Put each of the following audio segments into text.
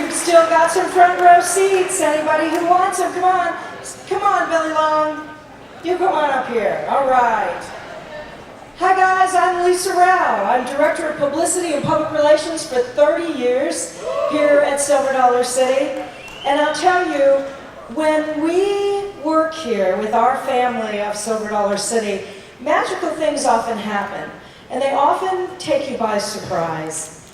We've still got some front row seats. Anybody who wants them, come on. Come on, Billy Long. You come on up here. All right. Hi guys, I'm Lisa Rao. I'm Director of Publicity and Public Relations for 30 years here at Silver Dollar City. And I'll tell you, when we work here with our family of Silver Dollar City, magical things often happen. And they often take you by surprise.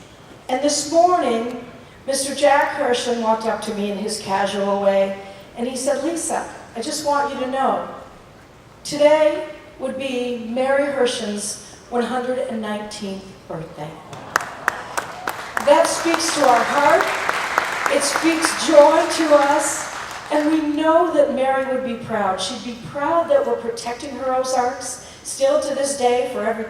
And this morning, Mr. Jack Hershon walked up to me in his casual way, and he said, Lisa, I just want you to know, today would be Mary Hershon's 119th birthday. That speaks to our heart, it speaks joy to us, and we know that Mary would be proud. She'd be proud that we're protecting her Ozarks. Still to this day, for every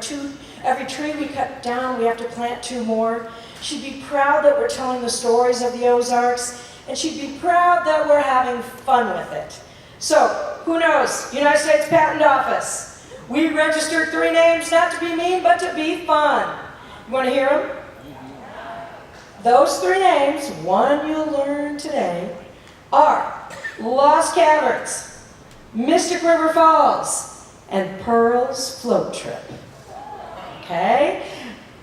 tree we cut down, we have to plant 2 more. She'd be proud that we're telling the stories of the Ozarks, and she'd be proud that we're having fun with it. So, who knows? United States Patent Office. We registered 3 names, not to be mean, but to be fun. You want to hear them? Those 3 names, one you'll learn today, are Lost Caverns, Mystic River Falls, and Pearl's Float Trip. Okay?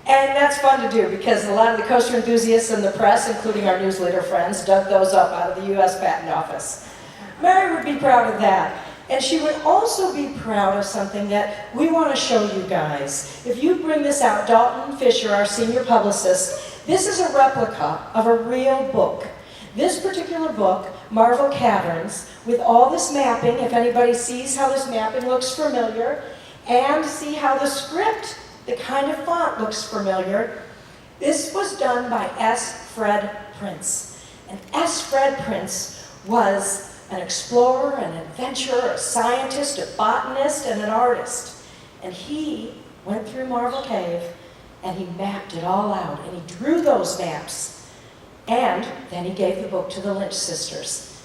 And that's fun to do because a lot of the coaster enthusiasts and the press, including our newsletter friends, dug those up out of the U.S. Patent Office. Mary would be proud of that. And she would also be proud of something that we want to show you guys. If you bring this out, Dalton Fisher, our senior publicist, this is a replica of a real book. This particular book, Marvel Caverns, with all this mapping, if anybody sees how this mapping looks familiar, and see how the script, the kind of font looks familiar, this was done by S. Fred Prince. And S. Fred Prince was an explorer, an adventurer, a scientist, a botanist, and an artist. And he went through Marvel Cave and he mapped it all out and he drew those maps. And then he gave the book to the Lynch sisters.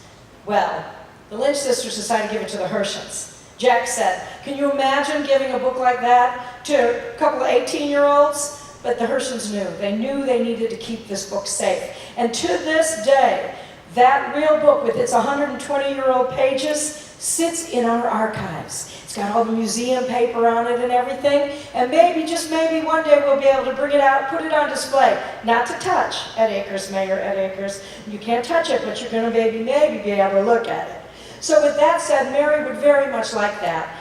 Well, the Lynch sisters decided to give it to the Hershons. Jack said, can you imagine giving a book like that to a couple of 18-year-olds? But the Hershons knew. They knew they needed to keep this book safe. And to this day, that real book with its 120-year-old pages sits in our archives. It's got all the museum paper on it and everything, and maybe, just maybe, one day we'll be able to bring it out, put it on display. Not to touch, Ed Akers, Mayor Ed Akers. You can't touch it, but you're going to maybe be able to look at it. So with that said, Mary would very much like that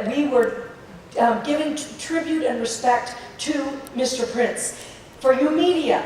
we were giving tribute and respect to Mr. Prince. For you media,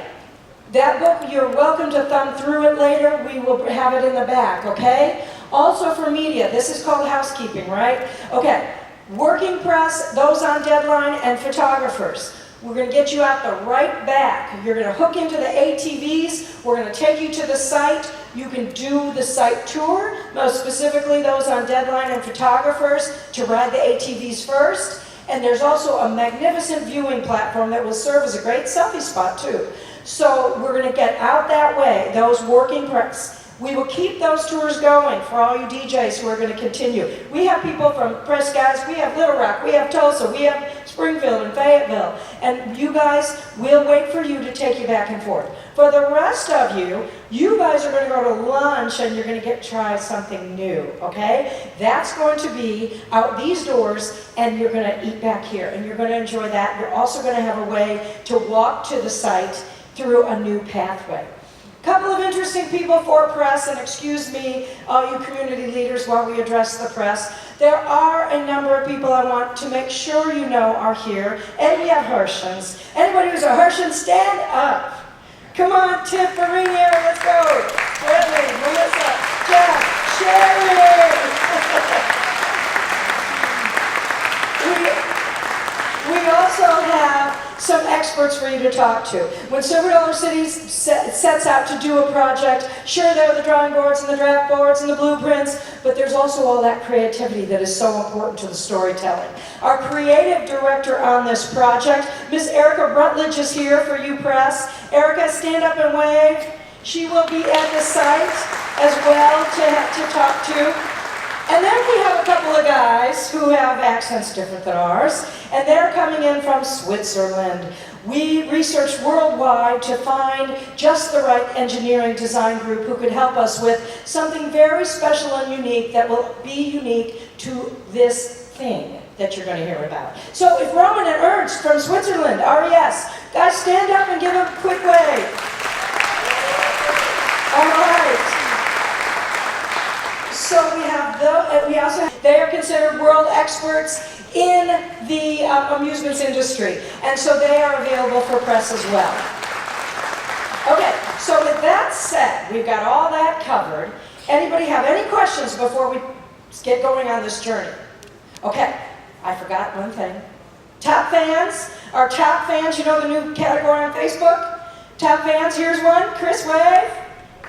that book, you're welcome to thumb through it later. We will have it in the back, okay? Also for media, this is called housekeeping, right? Okay, working press, those on deadline, and photographers. We're going to get you out the right back. You're going to hook into the ATVs. We're going to take you to the site. You can do the site tour, most specifically those on deadline and photographers, to ride the ATVs first. And there's also a magnificent viewing platform that will serve as a great selfie spot too. So we're going to get out that way, those working press. We will keep those tours going for all you DJs who are going to continue. We have people from press guys, we have Little Rock, we have Tulsa, we have Springfield and Fayetteville. And you guys, we'll wait for you to take you back and forth. For the rest of you, you guys are going to go to lunch and you're going to get to try something new, okay? That's going to be out these doors and you're going to eat back here and you're going to enjoy that. You're also going to have a way to walk to the site through a new pathway. Couple of interesting people for press, and excuse me, all you community leaders, while we address the press. There are a number of people I want to make sure you know are here, and we have Hershons. Anybody who's a Hershon, stand up. Come on, Tiff, Mourinho, let's go. Bradley, Melissa, Jeff, Sherry. We also have some experts for you to talk to. When Silver Dollar City sets out to do a project, sure, there are the drawing boards and the draft boards and the blueprints, but there's also all that creativity that is so important to the storytelling. Our creative director on this project, Miss Erica Rutledge, is here for you press. Erica, stand up and wave. She will be at the site as well to talk to. And then we have a couple of guys who have accents different than ours, and they're coming in from Switzerland. We researched worldwide to find just the right engineering design group who could help us with something very special and unique that will be unique to this thing that you're going to hear about. So if Roman and Ernst from Switzerland, RES, guys stand up and give a quick wave. All right. So they are considered world experts in the amusements industry, and so they are available for press as well. Okay, so with that said, we've got all that covered. Anybody have any questions before we get going on this journey? Okay, I forgot one thing. Top fans, our top fans, you know the new category on Facebook? Top fans, here's one. Chris, wave.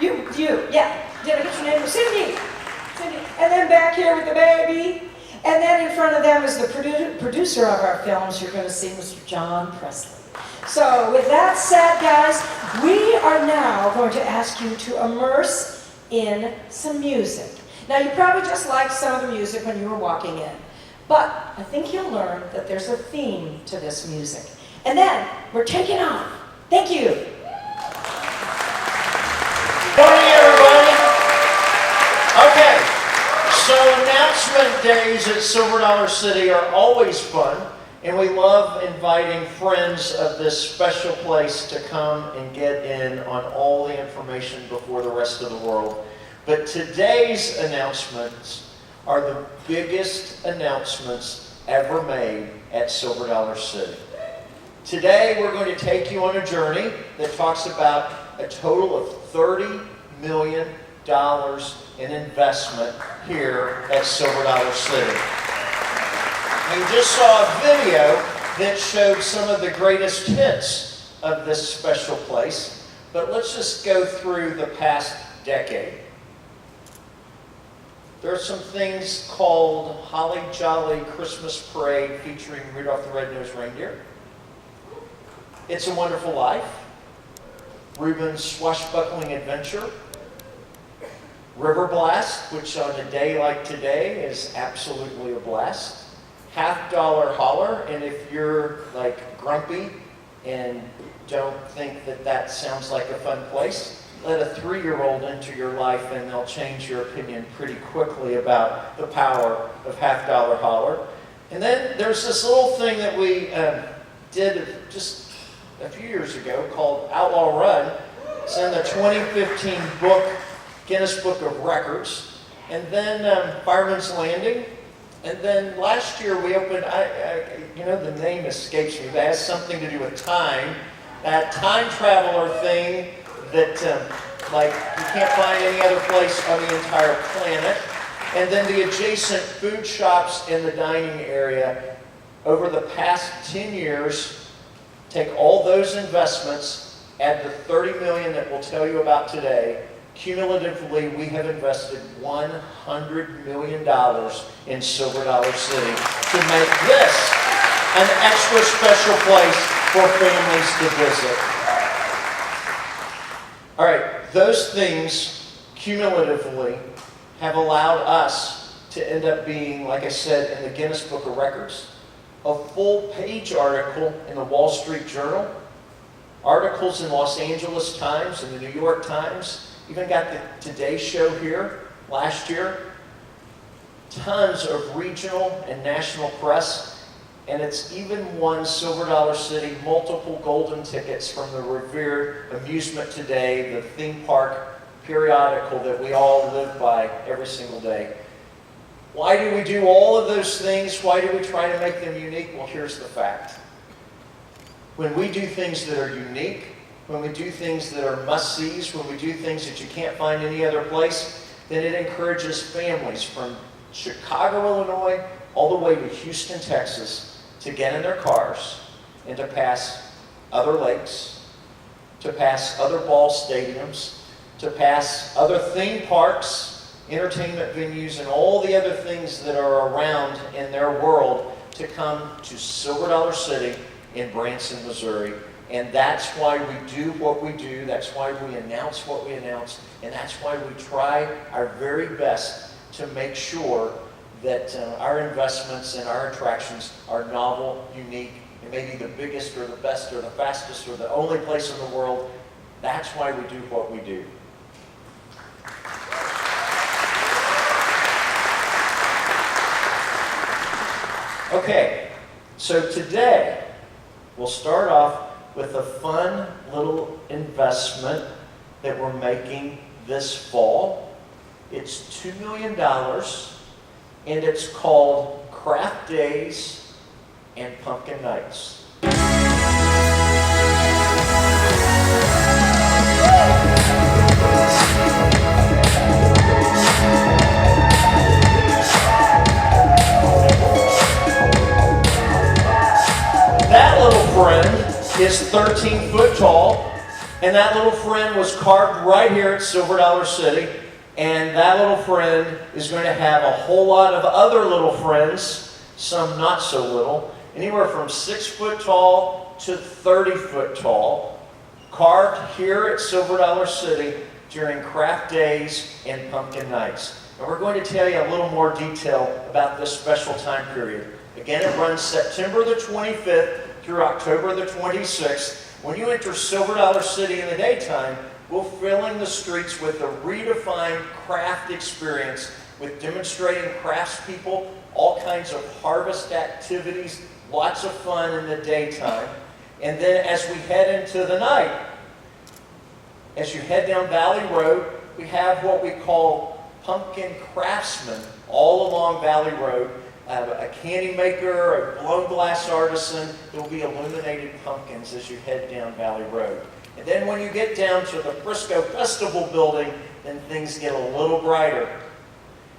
You, yeah. Did I get your name? Cindy. And then back here with the baby. And then in front of them is the producer of our films. You're going to see Mr. John Presley. So with that said, guys, we are now going to ask you to immerse in some music. Now, you probably just liked some of the music when you were walking in. But I think you'll learn that there's a theme to this music. And then we're taking off. Thank you. Morning, everybody. Okay, so announcement days at Silver Dollar City are always fun, and we love inviting friends of this special place to come and get in on all the information before the rest of the world. But today's announcements are the biggest announcements ever made at Silver Dollar City. Today we're going to take you on a journey that talks about a total of $30 million in investment here at Silver Dollar City. You just saw a video that showed some of the greatest hits of this special place, but let's just go through the past decade. There are some things called Holly Jolly Christmas Parade featuring Rudolph the Red-Nosed Reindeer. It's a Wonderful Life. Reuben's Swashbuckling Adventure. River Blast, which on a day like today is absolutely a blast. $50 Holler, and if you're like grumpy and don't think that that sounds like a fun place, let a 3-year-old into your life and they'll change your opinion pretty quickly about the power of $50 Holler. And then there's this little thing that we did just a few years ago called Outlaw Run. It's in the 2015 Guinness Book of Records. And then Fireman's Landing. And then last year we opened, you know, the name escapes me, but it has something to do with time. That time traveler thing that like you can't find any other place on the entire planet. And then the adjacent food shops in the dining area. Over the past 10 years, take all those investments, add the $30 million that we'll tell you about today. Cumulatively, we have invested $100 million in Silver Dollar City to make this an extra special place for families to visit. All right, those things cumulatively have allowed us to end up being, like I said, in the Guinness Book of Records, a full-page article in the Wall Street Journal, articles in Los Angeles Times and the New York Times, even got the Today Show here last year, tons of regional and national press, and it's even won Silver Dollar City multiple golden tickets from the revered Amusement Today, the theme park periodical that we all live by every single day. Why do we do all of those things? Why do we try to make them unique? Well, here's the fact. When we do things that are unique, when we do things that are must-sees, when we do things that you can't find any other place, then it encourages families from Chicago, Illinois, all the way to Houston, Texas, to get in their cars and to pass other lakes, to pass other ball stadiums, to pass other theme parks, entertainment venues, and all the other things that are around in their world to come to Silver Dollar City in Branson, Missouri. And that's why we do what we do, that's why we announce what we announce, and that's why we try our very best to make sure that our investments and our attractions are novel, unique, It may be the biggest or the best or the fastest or the only place in the world. That's why we do what we do. Okay, so today we'll start off with a fun little investment that we're making this fall. It's $2 million, and it's called Craft Days and Pumpkin Nights. That little friend is 13 foot tall, and that little friend was carved right here at Silver Dollar City, and that little friend is going to have a whole lot of other little friends, some not so little, anywhere from 6 foot tall to 30 foot tall, carved here at Silver Dollar City during Craft Days and Pumpkin Nights. And we're going to tell you a little more detail about this special time period. Again, it runs September the 25th through October the 26th. When you enter Silver Dollar City in the daytime, we're filling the streets with a redefined craft experience with demonstrating craftspeople, all kinds of harvest activities, lots of fun in the daytime. And then as we head into the night, as you head down Valley Road, we have what we call pumpkin craftsmen all along Valley Road. A candy maker, a blown glass artisan. There will be illuminated pumpkins as you head down Valley Road. And then when you get down to the Frisco Festival building, then things get a little brighter.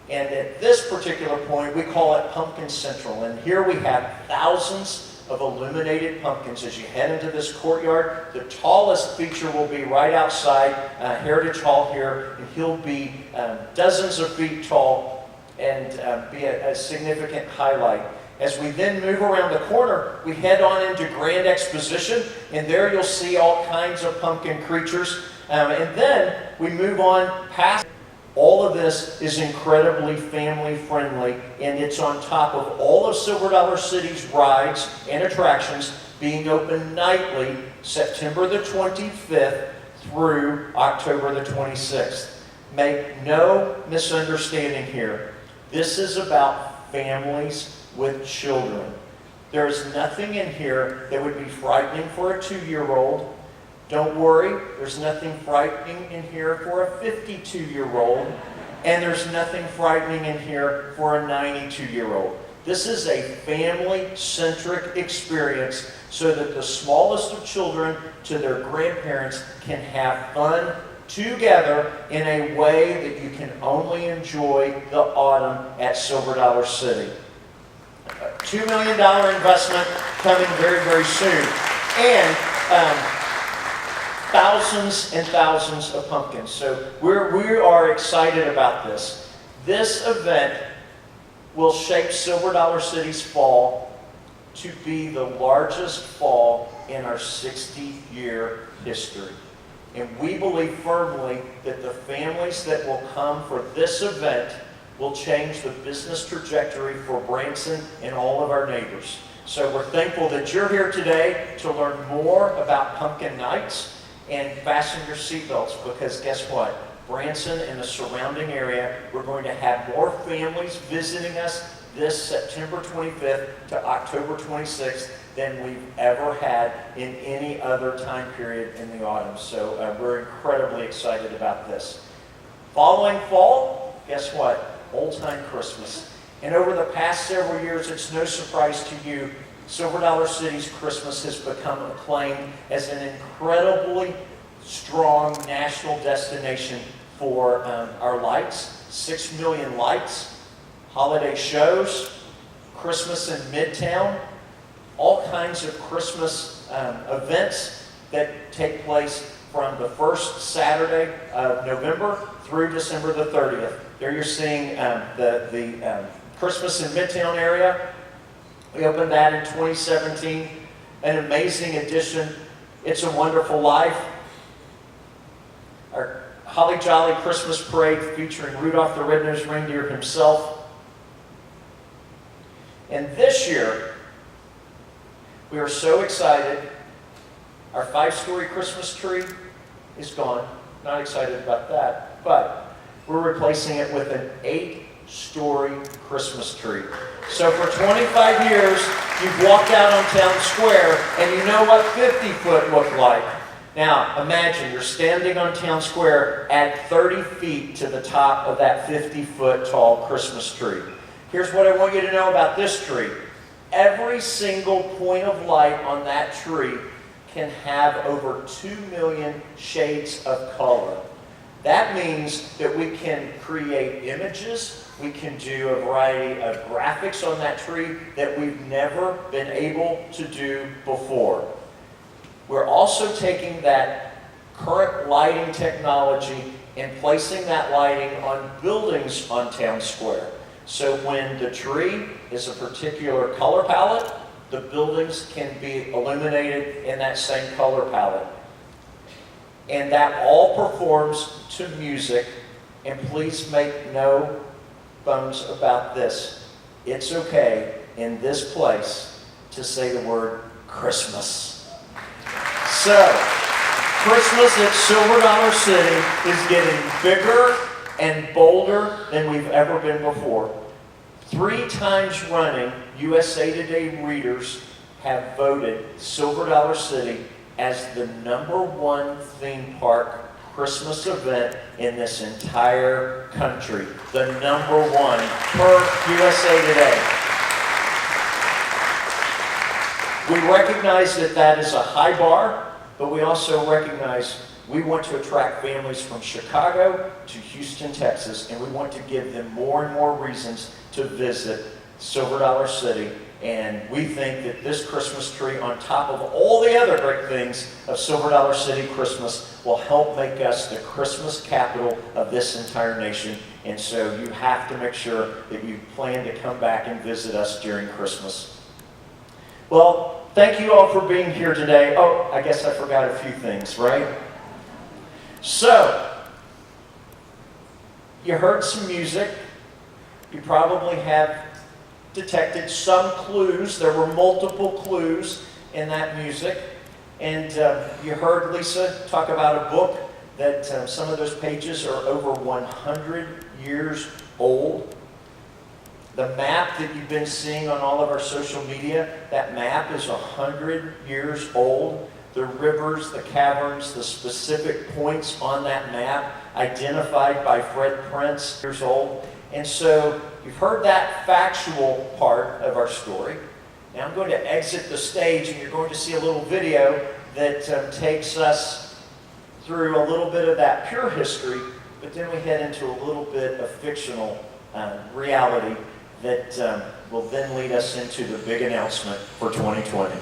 And at this particular point, we call it Pumpkin Central. And here we have thousands of illuminated pumpkins as you head into this courtyard. The tallest feature will be right outside Heritage Hall here, and he'll be dozens of feet tall and be a significant highlight. As we then move around the corner, we head on into Grand Exposition, and there you'll see all kinds of pumpkin creatures. And then we move on past. All of this is incredibly family friendly, and it's on top of all of Silver Dollar City's rides and attractions being open nightly, September the 25th through October the 26th. Make no misunderstanding here. This is about families with children. There's nothing in here that would be frightening for a 2-year-old. Don't worry, there's nothing frightening in here for a 52-year-old. And there's nothing frightening in here for a 92-year-old. This is a family-centric experience so that the smallest of children to their grandparents can have fun together in a way that you can only enjoy the autumn at Silver Dollar City. A $2 million investment coming very, very soon. And thousands and thousands of pumpkins. So we are excited about this. This event will shape Silver Dollar City's fall to be the largest fall in our 60-year history. And we believe firmly that the families that will come for this event will change the business trajectory for Branson and all of our neighbors. So we're thankful that you're here today to learn more about Pumpkin Nights, and fasten your seatbelts, because guess what? Branson and the surrounding area, we're going to have more families visiting us this September 25th to October 26th than we've ever had in any other time period in the autumn. So we're incredibly excited about this. Following fall, guess what? Old time Christmas. And over the past several years, it's no surprise to you, Silver Dollar City's Christmas has become acclaimed as an incredibly strong national destination for our lights. 6 million lights, holiday shows, Christmas in Midtown, all kinds of Christmas events that take place from the first Saturday of November through December the 30th. There you're seeing the Christmas in Midtown area. We opened that in 2017, an amazing addition. It's a Wonderful Life. Our Holly Jolly Christmas Parade featuring Rudolph the Red-Nosed Reindeer himself. And this year, We are so excited. Our 5-story Christmas tree is gone. Not excited about that, but we're replacing it with an 8-story Christmas tree. So for 25 years, you've walked out on Town Square and you know what 50-foot looked like. Now, imagine you're standing on Town Square at 30 feet to the top of that 50-foot tall Christmas tree. Here's what I want you to know about this tree. Every single point of light on that tree can have over 2 million shades of color. That means that we can create images, we can do a variety of graphics on that tree that we've never been able to do before. We're also taking that current lighting technology and placing that lighting on buildings on Town Square. So when the tree is a particular color palette, the buildings can be illuminated in that same color palette. And that all performs to music. And please make no bones about this. It's okay in this place to say the word Christmas. So, Christmas at Silver Dollar City is getting bigger and bolder than we've ever been before. 3 times running, USA Today readers have voted Silver Dollar City as the #1 theme park Christmas event in this entire country. The #1 per USA Today. We recognize that that is a high bar, but we also recognize we want to attract families from Chicago to Houston, Texas, and we want to give them more and more reasons to visit Silver Dollar City. And we think that this Christmas tree, on top of all the other great things of Silver Dollar City Christmas, will help make us the Christmas capital of this entire nation. And so you have to make sure that you plan to come back and visit us during Christmas. Well, thank you all for being here today. Oh, I guess I forgot a few things, right? So, you heard some music. You probably have detected some clues. There were multiple clues in that music. And you heard Lisa talk about a book that some of those pages are over 100 years old. The map that you've been seeing on all of our social media, that map is 100 years old. The rivers, the caverns, the specific points on that map identified by Fred Prince, years old. And so you've heard that factual part of our story. Now I'm going to exit the stage and you're going to see a little video that takes us through a little bit of that pure history, but then we head into a little bit of fictional reality that will then lead us into the big announcement for 2020.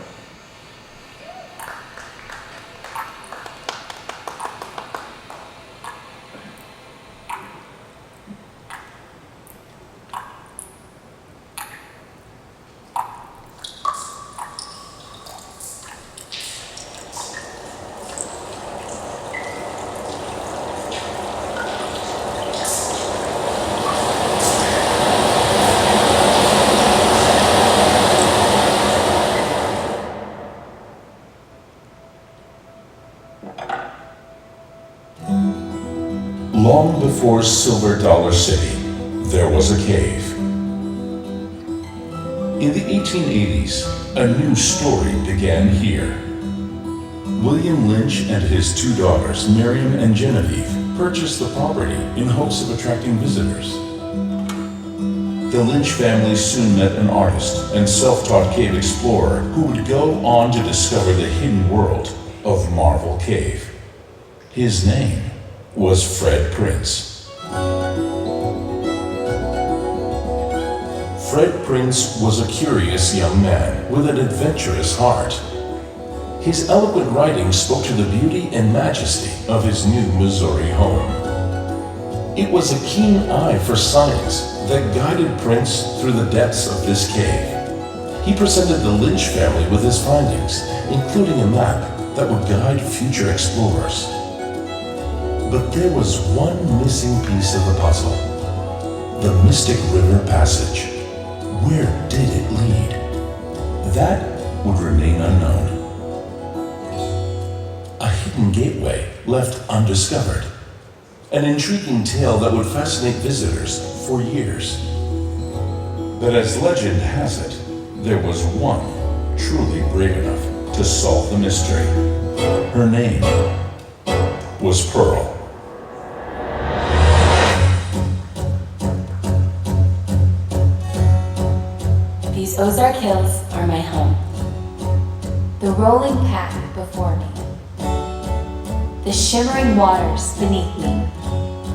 Long before Silver Dollar City, there was a cave. In the 1880s, a new story began here. William Lynch and his 2 daughters, Miriam and Genevieve, purchased the property in hopes of attracting visitors. The Lynch family soon met an artist and self-taught cave explorer who would go on to discover the hidden world of Marvel Cave. His name was Fred Prince. Fred Prince was a curious young man with an adventurous heart. His eloquent writing spoke to the beauty and majesty of his new Missouri home. It was a keen eye for science that guided Prince through the depths of this cave. He presented the Lynch family with his findings, including a map that would guide future explorers. But there was one missing piece of the puzzle. The Mystic River Passage. Where did it lead? That would remain unknown. A hidden gateway left undiscovered. An intriguing tale that would fascinate visitors for years. But as legend has it, there was one truly brave enough to solve the mystery. Her name was Pearl. These Ozark hills are my home. The rolling path before me, the shimmering waters beneath me,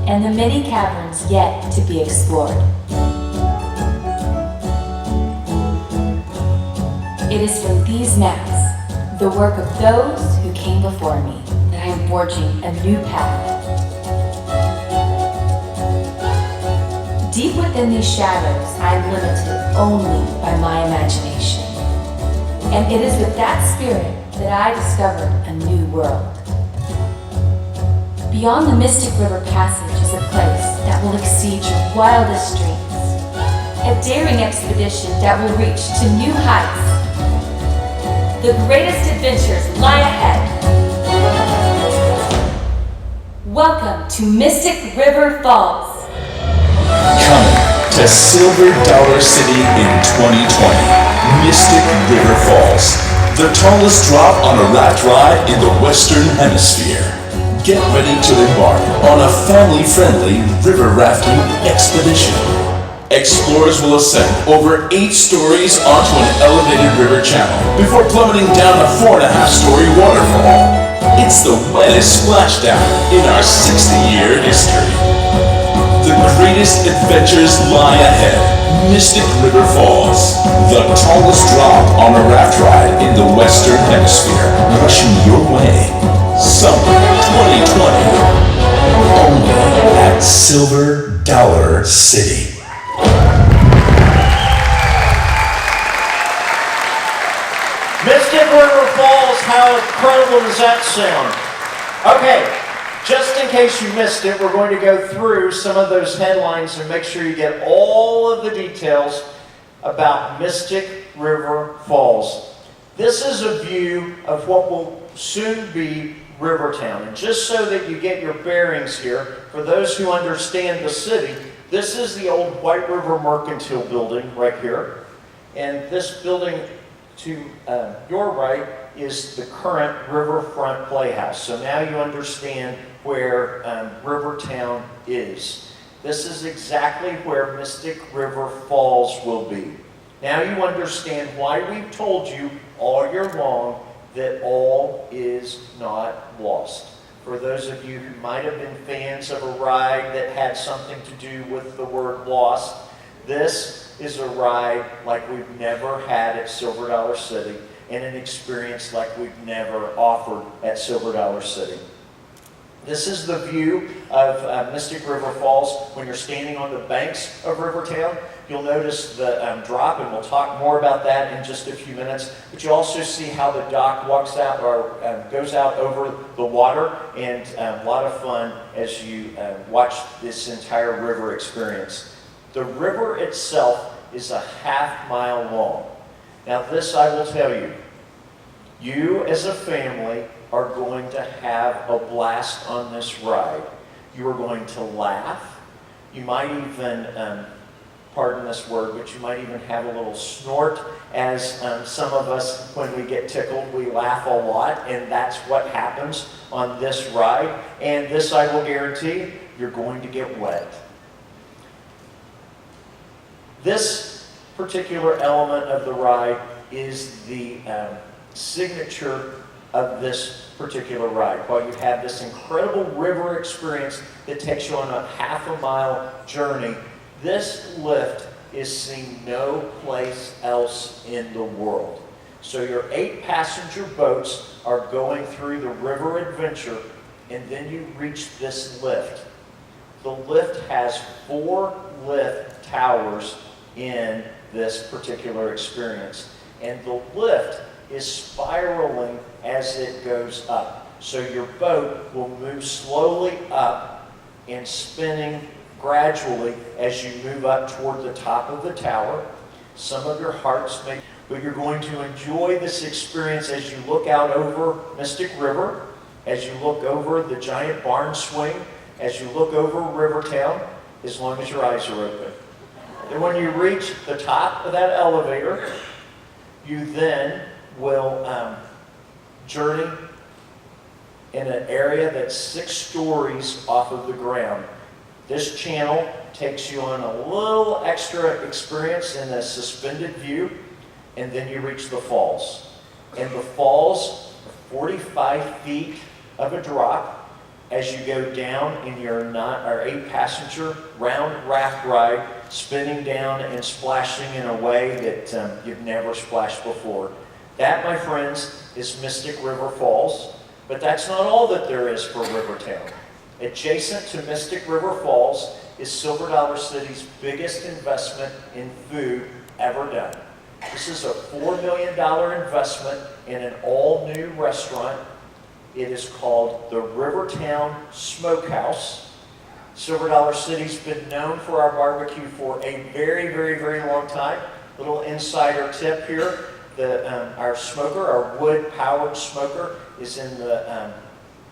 and the many caverns yet to be explored. It is from these maps, the work of those who came before me, that I am forging a new path. Deep within these shadows, I am limited only by my imagination. And it is with that spirit that I discovered a new world. Beyond the Mystic River Passage is a place that will exceed your wildest dreams. A daring expedition that will reach to new heights. The greatest adventures lie ahead. Welcome to Mystic River Falls. Coming to Silver Dollar City in 2020, Mystic River Falls, the tallest drop on a raft ride in the Western Hemisphere. Get ready to embark on a family-friendly river rafting expedition. Explorers will ascend over 8 stories onto an elevated river channel before plummeting down a 4.5-story waterfall. It's the wettest splashdown in our 60-year history. The greatest adventures lie ahead. Mystic River Falls, the tallest drop on a raft ride in the Western Hemisphere, rushing your way. Summer 2020, only at Silver Dollar City. Mystic River Falls, how incredible does that sound? Okay, just in case you missed it, we're going to go through some of those headlines and make sure you get all of the details about Mystic River Falls. This is a view of what will soon be Rivertown. And just so that you get your bearings here, for those who understand the city, this is the old White River Mercantile building right here. And this building to your right is the current Riverfront Playhouse. So now you understand where Rivertown is. This is exactly where Mystic River Falls will be. Now you understand why we've told you all year long that all is not lost. For those of you who might have been fans of a ride that had something to do with the word lost, this is a ride like we've never had at Silver Dollar City, and an experience like we've never offered at Silver Dollar City. This is the view of Mystic River Falls when you're standing on the banks of Rivertown. You'll notice the drop, and we'll talk more about that in just a few minutes. But you also see how the dock walks out or goes out over the water, and a lot of fun as you watch this entire river experience. The river itself is a half-mile long. Now this I will tell you, you as a family are going to have a blast on this ride. You are going to laugh. You might even, pardon this word, but you might even have a little snort, as some of us, when we get tickled, we laugh a lot, and that's what happens on this ride. And this I will guarantee, you're going to get wet. This particular element of the ride is the signature of this particular ride. While you have this incredible river experience that takes you on a half-a-mile journey, this lift is seen no place else in the world. So your 8-passenger boats are going through the river adventure, and then you reach this lift. The lift has 4 lift towers in this particular experience, and the lift is spiraling as it goes up. So your boat will move slowly up and spinning gradually as you move up toward the top of the tower. Some of your hearts may... but you're going to enjoy this experience as you look out over Mystic River, as you look over the giant barn swing, as you look over Rivertown, as long as your eyes are open. And when you reach the top of that elevator, you then will journey in an area that's 6 stories off of the ground. This channel takes you on a little extra experience in a suspended view, and then you reach the falls. And the falls are 45 feet of a drop as you go down in your 8-passenger round raft ride, spinning down and splashing in a way that you've never splashed before. That, my friends, is Mystic River Falls, but that's not all that there is for Rivertown. Adjacent to Mystic River Falls is Silver Dollar City's biggest investment in food ever done. This is a $4 million investment in an all-new restaurant. It is called the Rivertown Smokehouse. Silver Dollar City's been known for our barbecue for a very, very, very long time. Little insider tip here, our smoker, our wood-powered smoker, is in the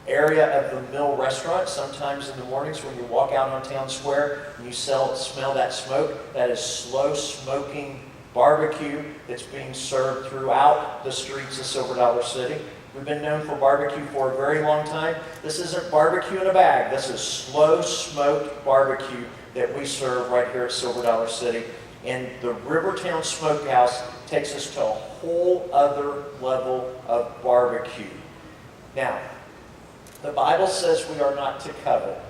area of the Mill restaurant. Sometimes in the mornings when you walk out on Town Square and you smell that smoke, that is slow smoking barbecue that's being served throughout the streets of Silver Dollar City. We've been known for barbecue for a very long time. This isn't barbecue in a bag. This is slow smoked barbecue that we serve right here at Silver Dollar City. And the Rivertown Smokehouse takes us to a whole other level of barbecue. Now, the Bible says we are not to covet.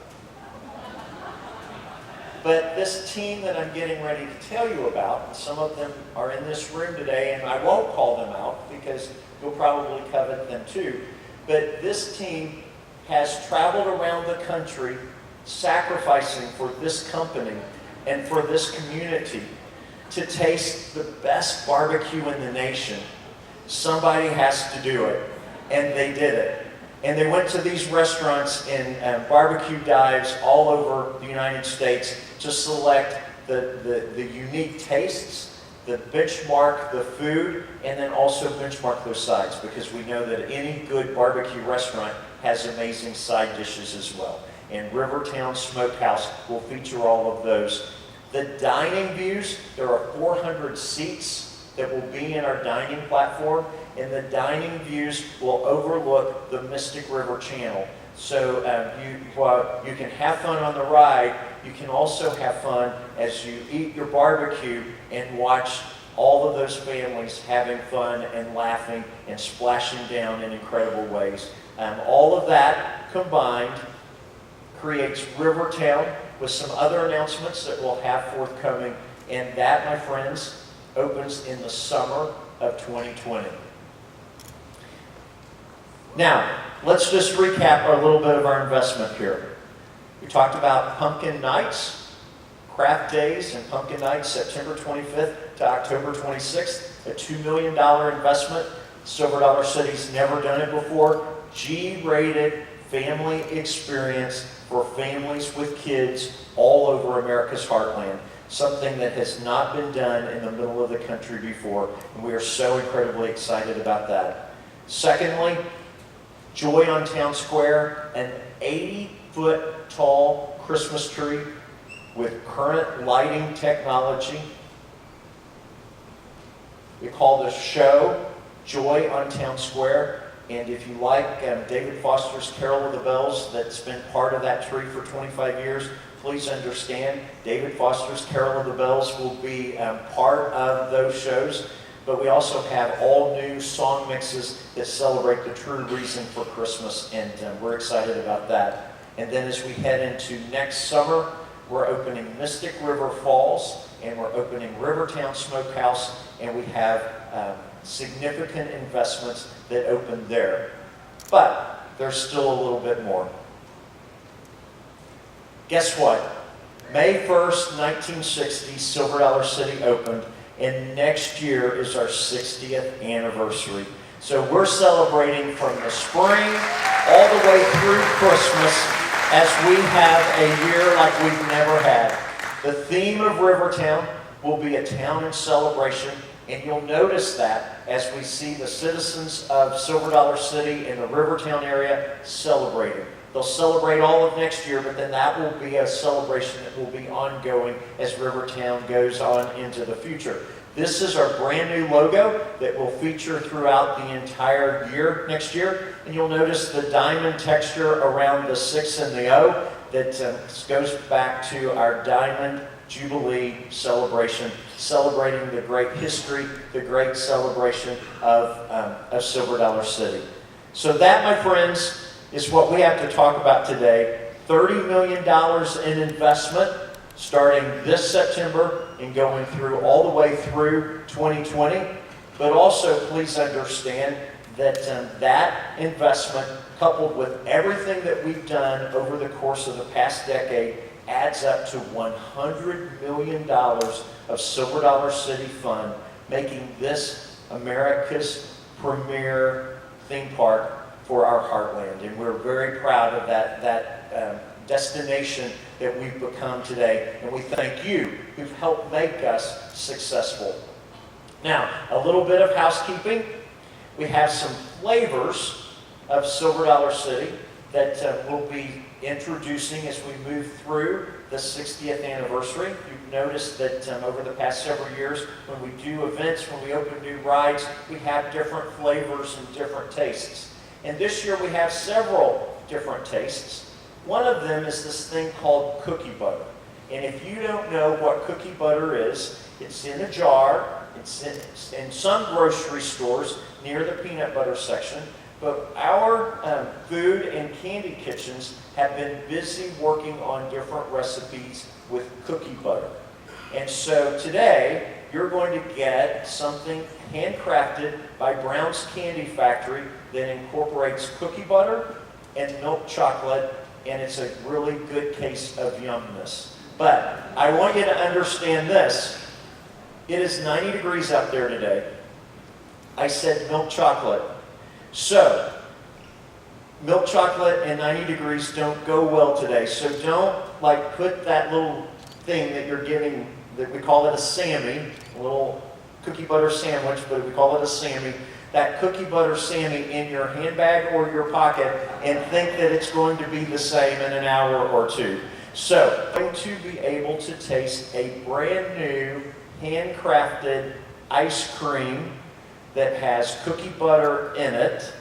But this team that I'm getting ready to tell you about, some of them are in this room today, and I won't call them out because you'll probably covet them too. But this team has traveled around the country sacrificing for this company and for this community to taste the best barbecue in the nation. Somebody has to do it, and they did it. And they went to these restaurants and barbecue dives all over the United States to select the unique tastes, the benchmark the food, and then also benchmark those sides, because we know that any good barbecue restaurant has amazing side dishes as well. And Rivertown Smokehouse will feature all of those. The dining views, there are 400 seats that will be in our dining platform, and the dining views will overlook the Mystic River Channel. So while you can have fun on the ride, you can also have fun as you eat your barbecue and watch all of those families having fun and laughing and splashing down in incredible ways. All of that combined creates Rivertown with some other announcements that we'll have forthcoming. And that, my friends, opens in the summer of 2020. Now, let's just recap a little bit of our investment here. We talked about Pumpkin Nights, Craft Days and Pumpkin Nights, September 25th to October 26th, a $2 million investment. Silver Dollar City's never done it before. G-rated family experience for families with kids all over America's heartland. Something that has not been done in the middle of the country before, and we are so incredibly excited about that. Secondly, Joy on Town Square, an 80-foot tall Christmas tree with current lighting technology. We call this show Joy on Town Square. And if you like David Foster's Carol of the Bells, that's been part of that tree for 25 years, please understand David Foster's Carol of the Bells will be part of those shows. But we also have all new song mixes that celebrate the true reason for Christmas, and we're excited about that. And then as we head into next summer, we're opening Mystic River Falls, and we're opening Rivertown Smokehouse, and we have significant investments that open there. But there's still a little bit more. Guess what? May 1st, 1960, Silver Dollar City opened, and next year is our 60th anniversary. So we're celebrating from the spring all the way through Christmas as we have a year like we've never had. The theme of Rivertown will be a town in celebration, And you'll notice that as we see the citizens of Silver Dollar City and the Rivertown area celebrating. They'll celebrate all of next year, but then that will be a celebration that will be ongoing as Rivertown goes on into the future. This is our brand new logo that will feature throughout the entire year next year. And you'll notice the diamond texture around the 6 and the O that goes back to our Diamond Jubilee celebration, celebrating the great history, the great celebration of Silver Dollar City. So that, my friends, is what we have to talk about today. $30 million in investment starting this September and going through all the way through 2020. But also, please understand that that investment, coupled with everything that we've done over the course of the past decade, adds up to $100 million of Silver Dollar City Fund, making this America's premier theme park for our heartland. And we're very proud of that destination that we've become today. And we thank you who've helped make us successful. Now, a little bit of housekeeping. We have some flavors of Silver Dollar City that we'll be introducing as we move through the 60th anniversary. You've noticed that over the past several years, when we do events, when we open new rides, we have different flavors and different tastes. And this year we have several different tastes. One of them is this thing called cookie butter. And if you don't know what cookie butter is, it's in a jar. It's in some grocery stores near the peanut butter section. But our food and candy kitchens have been busy working on different recipes with cookie butter. And so today, you're going to get something handcrafted by Brown's Candy Factory that incorporates cookie butter and milk chocolate, and it's a really good case of yumness. But I want you to understand this. It is 90 degrees out there today. I said milk chocolate. So, milk chocolate and 90 degrees don't go well today. So don't put that little thing that you're getting, that we call it a Sammy, a little cookie butter sandwich, but we call it a Sammy, that cookie butter Sammy in your handbag or your pocket and think that it's going to be the same in an hour or two. So, I'm going to be able to taste a brand new handcrafted ice cream that has cookie butter in it.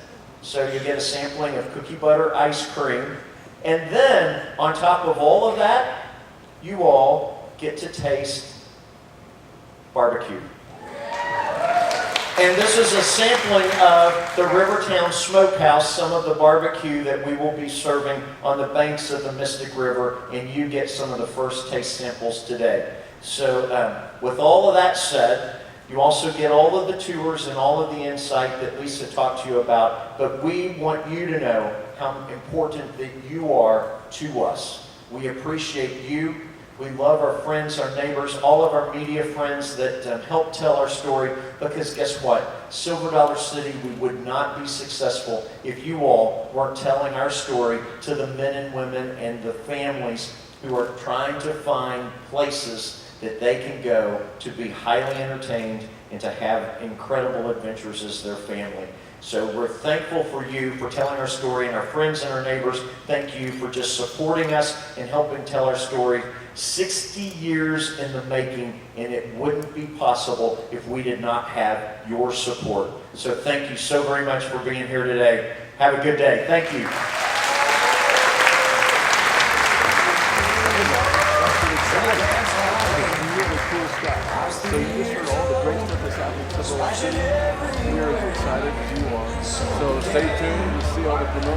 So you get a sampling of cookie butter ice cream. And then, on top of all of that, you all get to taste barbecue. And this is a sampling of the Rivertown Smokehouse, some of the barbecue that we will be serving on the banks of the Mystic River, and you get some of the first taste samples today. So with all of that said, you also get all of the tours and all of the insight that Lisa talked to you about, but we want you to know how important that you are to us. We appreciate you. We love our friends, our neighbors, all of our media friends that help tell our story, because guess what? Silver Dollar City, we would not be successful if you all weren't telling our story to the men and women and the families who are trying to find places that they can go to be highly entertained and to have incredible adventures as their family. So we're thankful for you for telling our story, and our friends and our neighbors, thank you for just supporting us and helping tell our story. 60 years in the making, and it wouldn't be possible if we did not have your support. So thank you so very much for being here today. Have a good day. Thank you. So you just heard all the great stuff that's happening in Silver Dollar City. We are as excited as you are. So stay tuned. You'll see all the promotions.